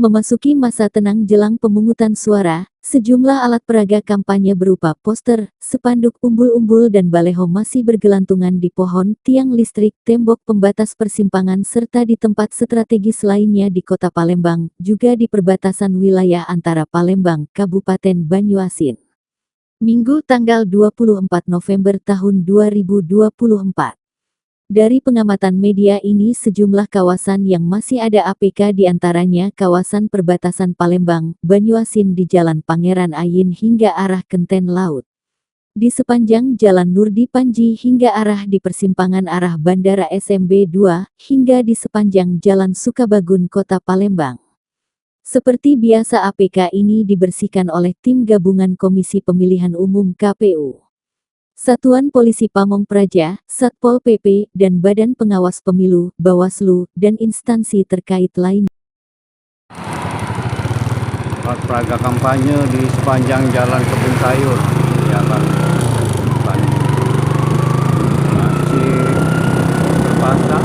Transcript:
Memasuki masa tenang jelang pemungutan suara, sejumlah alat peraga kampanye berupa poster, spanduk umbul-umbul dan baleho masih bergelantungan di pohon, tiang listrik, tembok pembatas persimpangan serta di tempat strategis lainnya di Kota Palembang, juga di perbatasan wilayah antara Palembang, Kabupaten Banyuasin. Minggu tanggal 24 November tahun 2024. Dari pengamatan media ini sejumlah kawasan yang masih ada APK diantaranya kawasan perbatasan Palembang, Banyuasin di Jalan Pangeran Ayin hingga arah Kenten Laut. Di sepanjang Jalan Nurdi Panji hingga arah di persimpangan arah Bandara SMB 2, hingga di sepanjang Jalan Sukabagun Kota Palembang. Seperti biasa APK ini dibersihkan oleh tim gabungan Komisi Pemilihan Umum KPU. Satuan Polisi Pamong Praja, Satpol PP, dan Badan Pengawas Pemilu, Bawaslu, dan instansi terkait lain. Alat peraga kampanye di sepanjang Jalan Kebun Sayur, Jalan Bandung. Masih terpasang